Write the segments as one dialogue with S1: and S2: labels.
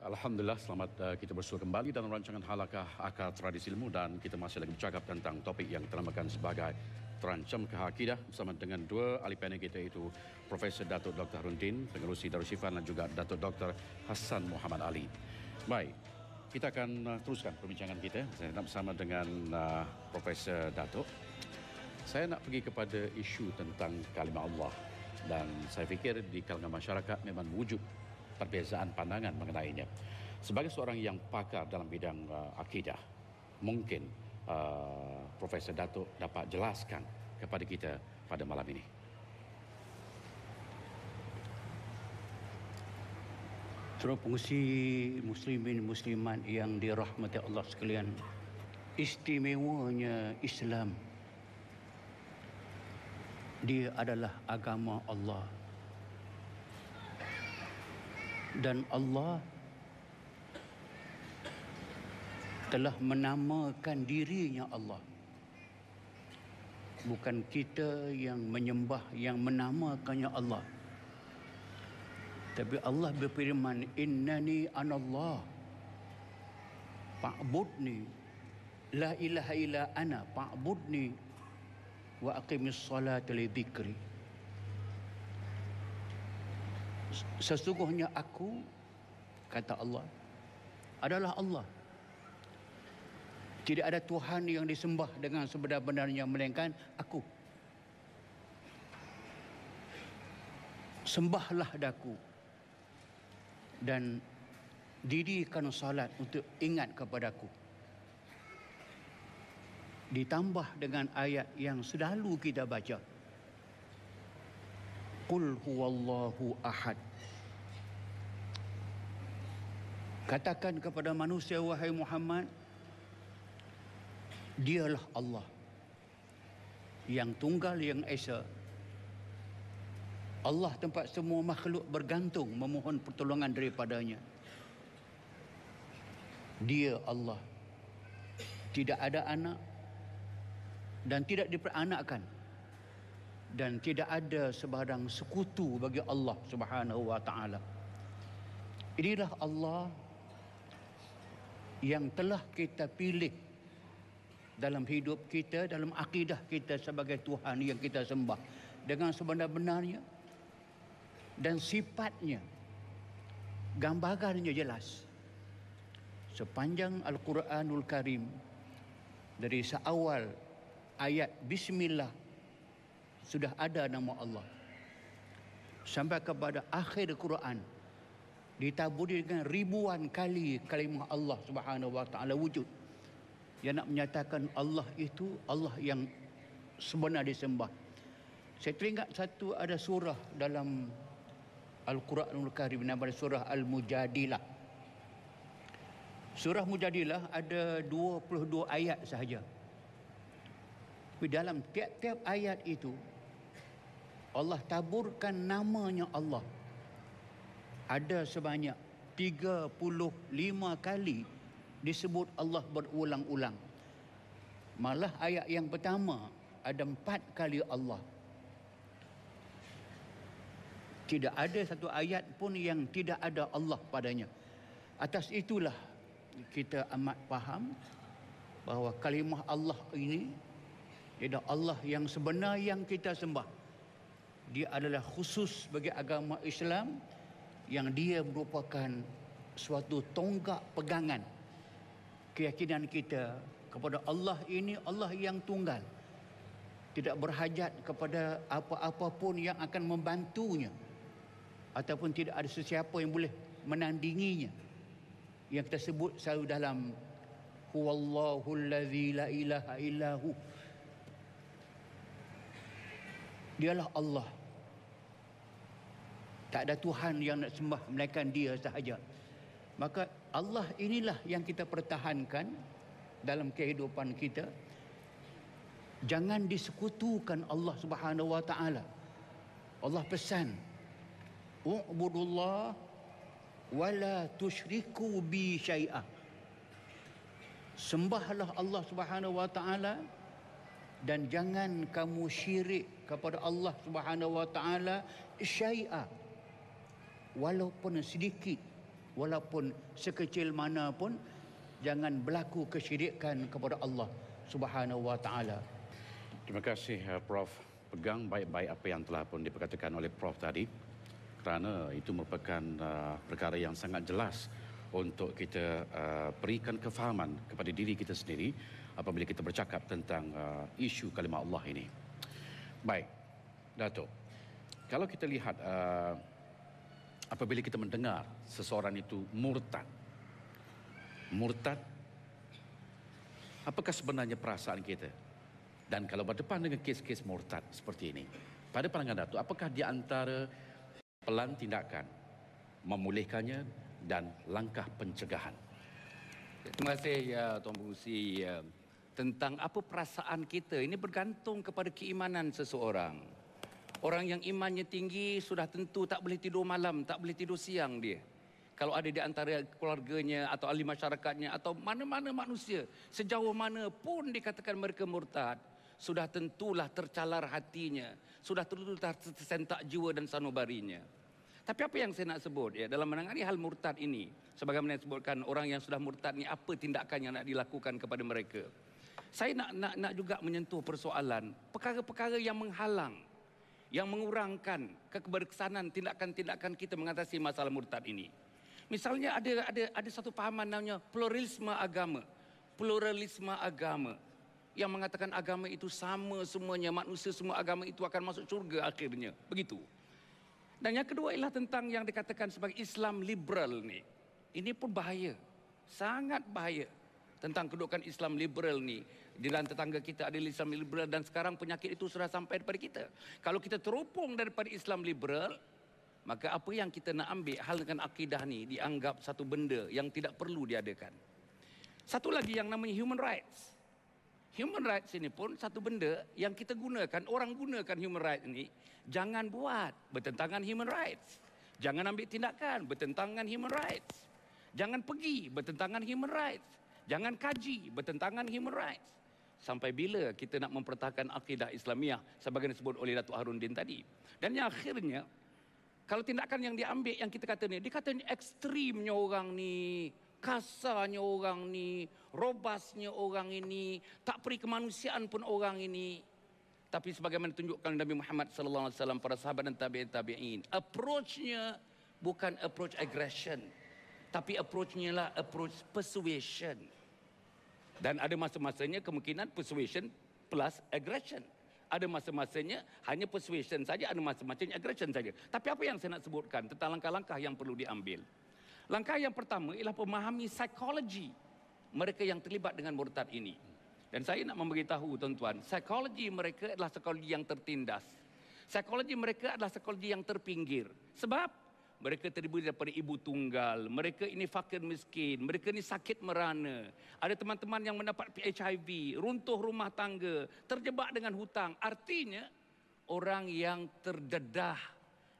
S1: Alhamdulillah, selamat kita bersua kembali dalam rancangan Halakah Akar Tradisi Ilmu, dan kita masih lagi bercakap tentang topik yang dinamakan sebagai terancam ke akidah bersama dengan dua ahli panel kita, iaitu Profesor Datuk Dr. Harudin, Pengerusi Darussyifan, dan juga Datuk Dr. Hassan Muhammad Ali. Baik, kita akan teruskan perbincangan kita. Saya nak bersama dengan Profesor Datuk. Saya nak pergi kepada isu tentang kalimah Allah, dan saya fikir di kalangan masyarakat memang wujud perbezaan pandangan mengenainya. Sebagai seorang yang pakar dalam bidang akidah, mungkin Profesor Datuk dapat jelaskan kepada kita pada malam ini.
S2: Seluruh pengurusi muslimin muslimat yang dirahmati Allah sekalian, istimewanya Islam, dia adalah agama Allah. Dan Allah telah menamakan dirinya Allah. Bukan kita yang menyembah, yang menamakannya Allah. Tapi Allah berfirman, innani anallah fa'budni, la ilaha illa ana fa'budni wa aqimis salata li dzikri. Sesungguhnya aku, kata Allah, adalah Allah. Tidak ada Tuhan yang disembah dengan sebenar-benarnya melainkan aku. Sembahlah daku dan dirikan salat untuk ingat kepadaku. Ditambah dengan ayat yang selalu kita baca, Qul huwallahu ahad. Katakan kepada manusia, wahai Muhammad, dialah Allah yang tunggal, yang esa. Allah tempat semua makhluk bergantung memohon pertolongan daripadanya. Dia Allah, tidak ada anak dan tidak diperanakkan, dan tidak ada sebarang sekutu bagi Allah Subhanahu wa taala. Inilah Allah yang telah kita pilih dalam hidup kita, dalam akidah kita sebagai Tuhan yang kita sembah dengan sebenar-benarnya, dan sifatnya, gambarannya jelas. Sepanjang Al-Quranul Karim, dari seawal ayat Bismillah sudah ada nama Allah, sampai kepada akhir Quran ditaburi dengan ribuan kali kalimah Allah Subhanahu wa taala wujud, yang nak menyatakan Allah itu Allah yang sebenar disembah. Saya teringat ada surah dalam Al-Quranul Karim, nama surah Al-Mujadilah. Surah Mujadilah ada 22 ayat sahaja. Tapi dalam tiap-tiap ayat itu Allah taburkan namanya Allah. Ada sebanyak 35 kali disebut Allah berulang-ulang. Malah ayat yang pertama ada 4 kali Allah. Tidak ada satu ayat pun yang tidak ada Allah padanya. Atas itulah kita amat faham bahawa kalimah Allah ini adalah Allah yang sebenar yang kita sembah. Dia adalah khusus bagi agama Islam, yang dia merupakan suatu tonggak pegangan keyakinan kita kepada Allah ini, Allah yang tunggal, tidak berhajat kepada apa-apa pun yang akan membantunya, ataupun tidak ada sesiapa yang boleh menandinginya. Yang kita sebut selalu dalam huwallahu allazi la ilaha illahu. Dialah Allah. Tak ada Tuhan yang nak sembah melainkan dia sahaja. Maka Allah inilah yang kita pertahankan dalam kehidupan kita. Jangan disekutukan Allah Subhanahu wa taala. Allah pesan, u'budullah wa la tusyriku bi syai'ah. Sembahlah Allah Subhanahu wa taala dan jangan kamu syirik kepada Allah Subhanahu wa taala syai'ah, walaupun sedikit walaupun sekecil mana pun, jangan berlaku kesyirikan kepada Allah Subhanahu wa taala.
S1: Terima kasih Prof. Pegang baik-baik apa yang telah pun diperkatakan oleh Prof tadi, kerana itu merupakan perkara yang sangat jelas untuk kita berikan kefahaman kepada diri kita sendiri apabila kita bercakap tentang isu kalimah Allah ini. Baik, Dato', kalau kita lihat apabila kita mendengar seseorang itu murtad, apakah sebenarnya perasaan kita? Dan kalau berdepan dengan kes-kes murtad seperti ini, pada pandangan Dato', apakah di antara pelan tindakan memulihkannya dan langkah pencegahan?
S3: Terima kasih Tuan Pengurusi. Tentang apa perasaan kita, ini bergantung kepada keimanan seseorang. Orang yang imannya tinggi sudah tentu tak boleh tidur malam, tak boleh tidur siang dia. Kalau ada di antara keluarganya atau ahli masyarakatnya atau mana-mana manusia, sejauh mana pun dikatakan mereka murtad, sudah tentulah tercalar hatinya, sudah tentulah tersentak jiwa dan sanubarinya. Tapi apa yang saya nak sebut dalam menangani hal murtad ini, sebagaimana yang disebutkan orang yang sudah murtad ni, apa tindakan yang nak dilakukan kepada mereka? Saya nak juga menyentuh persoalan perkara-perkara yang menghalang, yang mengurangkan keberkesanan tindakan-tindakan kita mengatasi masalah murtad ini. Misalnya ada satu pahaman namanya pluralisme agama. Pluralisme agama yang mengatakan agama itu sama semuanya, manusia semua agama itu akan masuk syurga akhirnya. Begitu. Dan yang kedua ialah tentang yang dikatakan sebagai Islam liberal ni. Ini pun bahaya. Sangat bahaya. Tentang kedudukan Islam liberal ni. Di dalam tetangga kita ada Islam liberal dan sekarang penyakit itu sudah sampai daripada kita. Kalau kita teropong daripada Islam liberal, maka apa yang kita nak ambil hal dengan akidah ni dianggap satu benda yang tidak perlu diadakan. Satu lagi yang namanya human rights. Human rights ini pun satu benda yang kita gunakan, orang gunakan human rights ini, jangan buat bertentangan human rights. Jangan ambil tindakan bertentangan human rights. Jangan pergi bertentangan human rights. Jangan kaji bertentangan human rights. Sampai bila kita nak mempertahankan akidah Islamiah sebagaimana disebut oleh Datuk Harudin tadi. Dan yang akhirnya, kalau tindakan yang diambil yang kita kata ni, dikata ekstrimnya orang ni, kasarnya orang ni, robasnya orang ini, tak peri kemanusiaan pun orang ini. Tapi sebagaimana ditunjukkan Nabi Muhammad sallallahu alaihi wasallam, para sahabat dan tabi'in, approach-nya bukan approach aggression, tapi approach-nya lah approach persuasion. Dan ada masa-masanya kemungkinan persuasion plus aggression. Ada masa-masanya hanya persuasion saja, ada masa-masanya aggression saja. Tapi apa yang saya nak sebutkan tentang langkah-langkah yang perlu diambil. Langkah yang pertama ialah memahami psikologi mereka yang terlibat dengan murtad ini. Dan saya nak memberitahu tuan-tuan, psikologi mereka adalah psikologi yang tertindas. Psikologi mereka adalah psikologi yang terpinggir. Sebab mereka terdiri daripada ibu tunggal, mereka ini fakir miskin, mereka ini sakit merana. Ada teman-teman yang mendapat HIV, runtuh rumah tangga, terjebak dengan hutang. Artinya, orang yang terdedah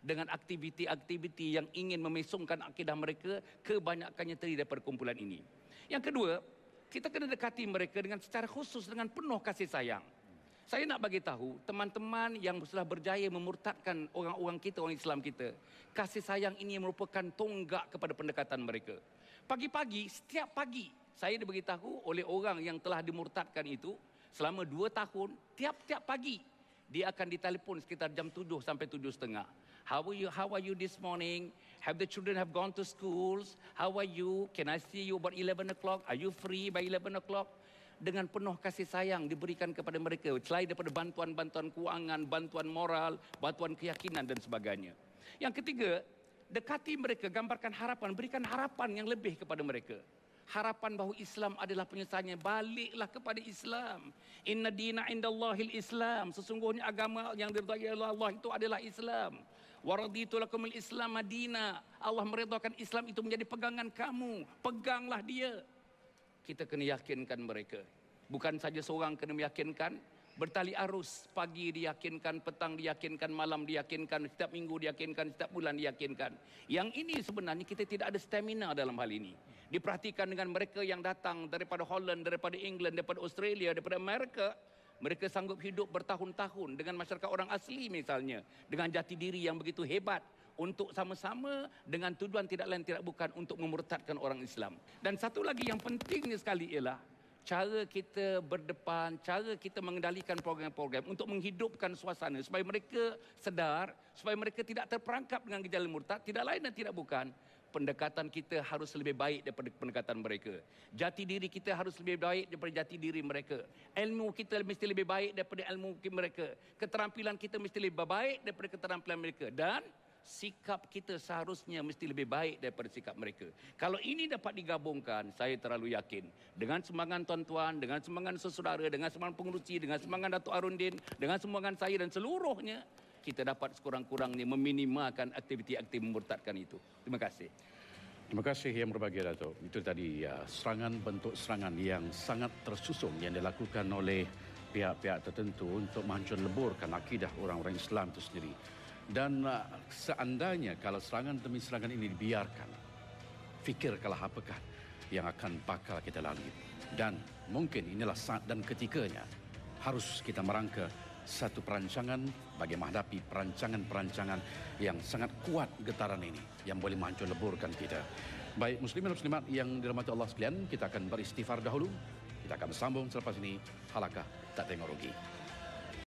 S3: dengan aktiviti-aktiviti yang ingin memesongkan akidah mereka, kebanyakannya terdiri daripada kumpulan ini. Yang kedua, kita kena dekati mereka dengan secara khusus dengan penuh kasih sayang. Saya nak bagi tahu teman-teman yang sudah berjaya memurtadkan orang-orang kita, orang Islam kita, kasih sayang ini merupakan tonggak kepada pendekatan mereka. Pagi-pagi, setiap pagi saya diberitahu oleh orang yang telah dimurtadkan itu selama 2 tahun, tiap-tiap pagi dia akan ditelepon sekitar jam 7 sampai 7:30. How are you this morning? Have the children have gone to schools? How are you? Can I see you about 11 o'clock? Are you free by 11 o'clock? Dengan penuh kasih sayang diberikan kepada mereka, selain daripada bantuan-bantuan kewangan, bantuan moral, bantuan keyakinan dan sebagainya. Yang ketiga, dekati mereka, gambarkan harapan, berikan harapan yang lebih kepada mereka. Harapan bahawa Islam adalah penyelesaiannya, baliklah kepada Islam. Inna dina indallahil Islam, sesungguhnya agama yang diridhai oleh Allah itu adalah Islam. Wa raditu lakumul Islam madina, Allah meridhakan Islam itu menjadi pegangan kamu, peganglah dia. Kita kena yakinkan mereka. Bukan saja seorang kena meyakinkan, bertali arus, pagi diyakinkan, petang diyakinkan, malam diyakinkan, setiap minggu diyakinkan, setiap bulan diyakinkan. Yang ini sebenarnya kita tidak ada stamina dalam hal ini. Diperhatikan dengan mereka yang datang daripada Holland, daripada England, daripada Australia, daripada Amerika. Mereka sanggup hidup bertahun-tahun dengan masyarakat orang asli misalnya. Dengan jati diri yang begitu hebat. untuk sama-sama dengan tujuan tidak lain tidak bukan untuk memurtadkan orang Islam. Dan satu lagi yang pentingnya sekali ialah cara kita berdepan, cara kita mengendalikan program-program untuk menghidupkan suasana supaya mereka sedar, supaya mereka tidak terperangkap dengan gejala murtad, tidak lain dan tidak bukan. Pendekatan kita harus lebih baik daripada pendekatan mereka. Jati diri kita harus lebih baik daripada jati diri mereka. Ilmu kita mesti lebih baik daripada ilmu mereka. Keterampilan kita mesti lebih baik daripada keterampilan mereka. Dan sikap kita seharusnya mesti lebih baik daripada sikap mereka. Kalau ini dapat digabungkan, saya terlalu yakin. Dengan sumbangan tuan-tuan, dengan sumbangan saudara, dengan sumbangan pengurusi, dengan sumbangan Datuk Arundin, dengan sumbangan saya dan seluruhnya, kita dapat sekurang-kurangnya meminimalkan aktiviti-aktiviti memurtadkan itu. Terima kasih.
S1: Terima kasih yang berbahagia, Datuk. Itu tadi serangan, bentuk serangan yang sangat tersusun yang dilakukan oleh pihak-pihak tertentu untuk menghancur leburkan akidah orang-orang Islam itu sendiri. Dan seandainya kalau serangan demi serangan ini dibiarkan, fikirkanlah apakah yang akan bakal kita lalui. Dan mungkin inilah saat dan ketikanya harus kita merangka satu perancangan bagi menghadapi perancangan-perancangan yang sangat kuat getaran ini yang boleh menghancur leburkan kita. Baik muslimin dan muslimat yang dirahmati Allah sekalian, kita akan beristighfar dahulu. Kita akan sambung selepas ini. Halakah tak tengok rugi.